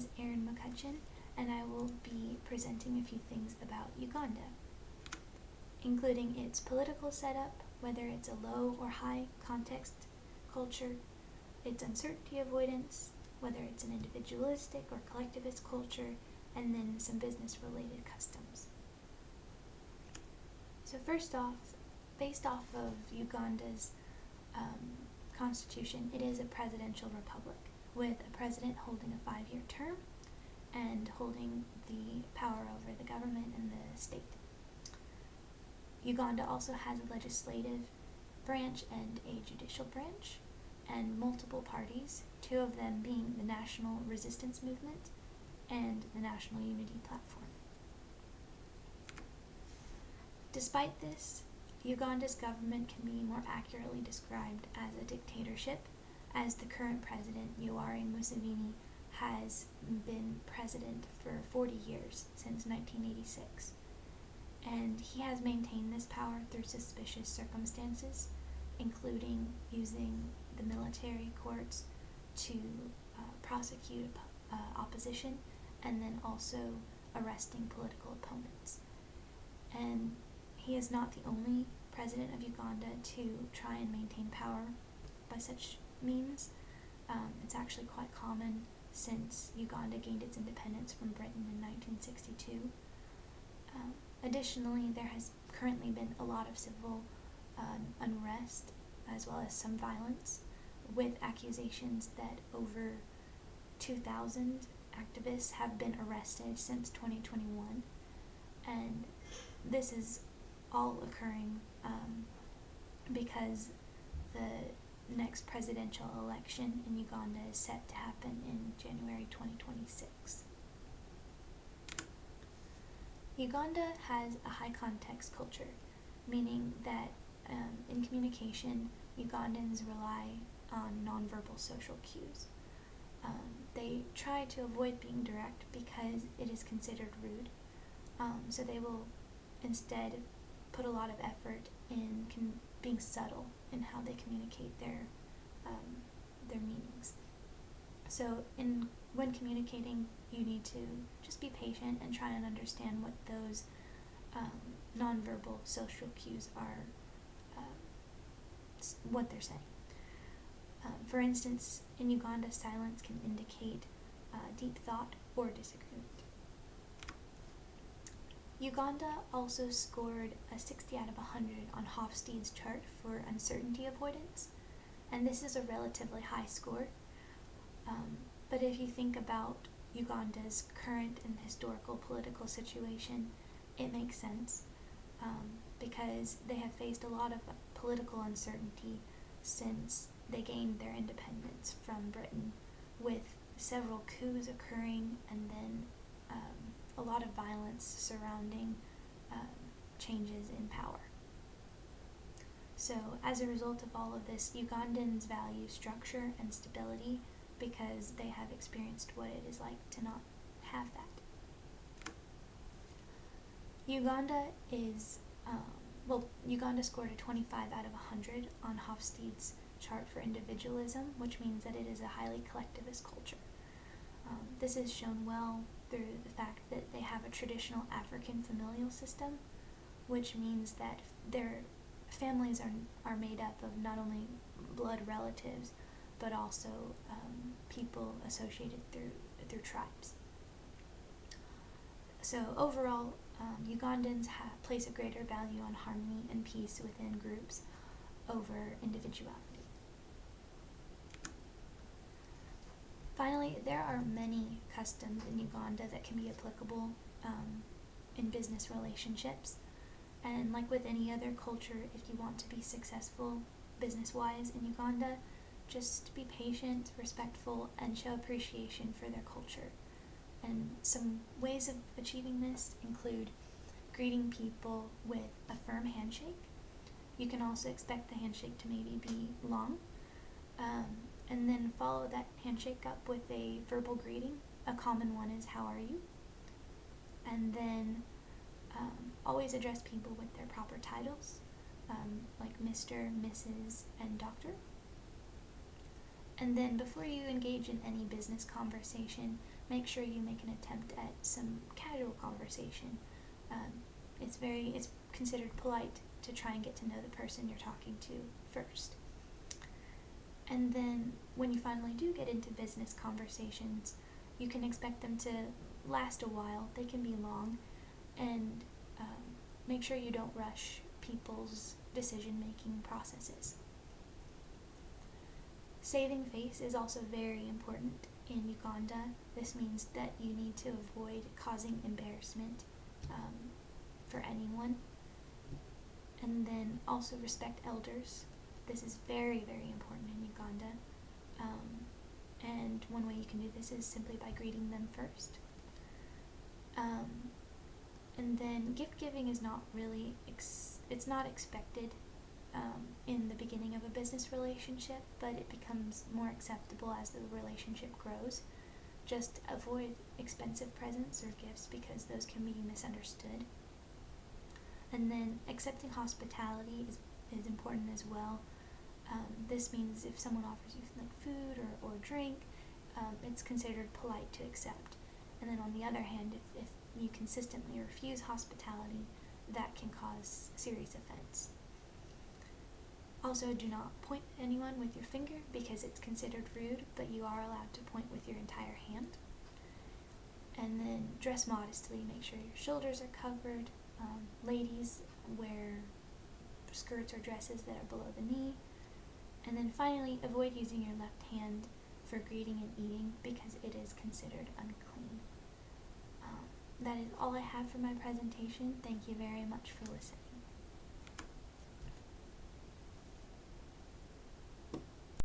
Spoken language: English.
is Erin McCutcheon, and I will be presenting a few things about Uganda, including its political setup, whether it's a low or high context culture, its uncertainty avoidance, whether it's an individualistic or collectivist culture, and then some business-related customs. So first off, based off of Uganda's constitution, it is a presidential republic with a president holding a 5-year term and holding the power over the government and the state. Uganda also has a legislative branch and a judicial branch, and multiple parties, 2 of them being the National Resistance Movement and the National Unity Platform. Despite this, Uganda's government can be more accurately described as a dictatorship, as the current president, Yoweri Museveni, has been president for 40 years, since 1986. And he has maintained this power through suspicious circumstances, including using the military courts to prosecute opposition, and then also arresting political opponents. And he is not the only president of Uganda to try and maintain power by such means. It's actually quite common since Uganda gained its independence from Britain in 1962. Additionally, there has currently been a lot of civil unrest, as well as some violence, with accusations that over 2,000 activists have been arrested since 2021, and this is all occurring because the next presidential election in Uganda is set to happen in January 2026. Uganda has a high context culture, meaning that in communication, Ugandans rely on nonverbal social cues. They try to avoid being direct because it is considered rude, so they will instead put a lot of effort in being subtle in how they communicate their meanings. So when communicating, you need to just be patient and try and understand what those nonverbal social cues are, what they're saying. For instance, in Uganda, silence can indicate deep thought or disagreement. Uganda also scored a 60 out of 100 on Hofstede's chart for uncertainty avoidance, and this is a relatively high score. But if you think about Uganda's current and historical political situation, it makes sense, because they have faced a lot of political uncertainty since they gained their independence from Britain, with several coups occurring and then a lot of violence surrounding changes in power. So as a result of all of this, Ugandans value structure and stability because they have experienced what it is like to not have that. Uganda scored a 25 out of 100 on Hofstede's chart for individualism, which means that it is a highly collectivist culture. This is shown well through the fact that they have a traditional African familial system, which means that their families are made up of not only blood relatives, but also people associated through tribes. So overall, Ugandans place a greater value on harmony and peace within groups over individuality. Finally, there are many customs in Uganda that can be applicable in business relationships. And like with any other culture, if you want to be successful business-wise in Uganda, just be patient, respectful, and show appreciation for their culture. And some ways of achieving this include greeting people with a firm handshake. You can also expect the handshake to maybe be long, and then follow that handshake up with a verbal greeting. A common one is, "How are you?" And then always address people with their proper titles, like Mr., Mrs., and Doctor. And then before you engage in any business conversation, make sure you make an attempt at some casual conversation. It's considered polite to try and get to know the person you're talking to first. And then when you finally do get into business conversations, you can expect them to last a while. They can be long, and make sure you don't rush people's decision-making processes. Saving face is also very important in Uganda. This means that you need to avoid causing embarrassment for anyone. And then also respect elders. This is very, very important in Uganda. And one way you can do this is simply by greeting them first. And then gift giving is not really, it's not expected in the beginning of a business relationship, but it becomes more acceptable as the relationship grows. Just avoid expensive presents or gifts because those can be misunderstood. And then accepting hospitality is important as well. This means if someone offers you like food or drink, it's considered polite to accept. And then on the other hand, if you consistently refuse hospitality, that can cause serious offense. Also, do not point at anyone with your finger because it's considered rude, but you are allowed to point with your entire hand. And then dress modestly, make sure your shoulders are covered. Ladies wear skirts or dresses that are below the knee. And then finally, avoid using your left hand for greeting and eating because it is considered unclean. That is all I have for my presentation. Thank you very much for listening.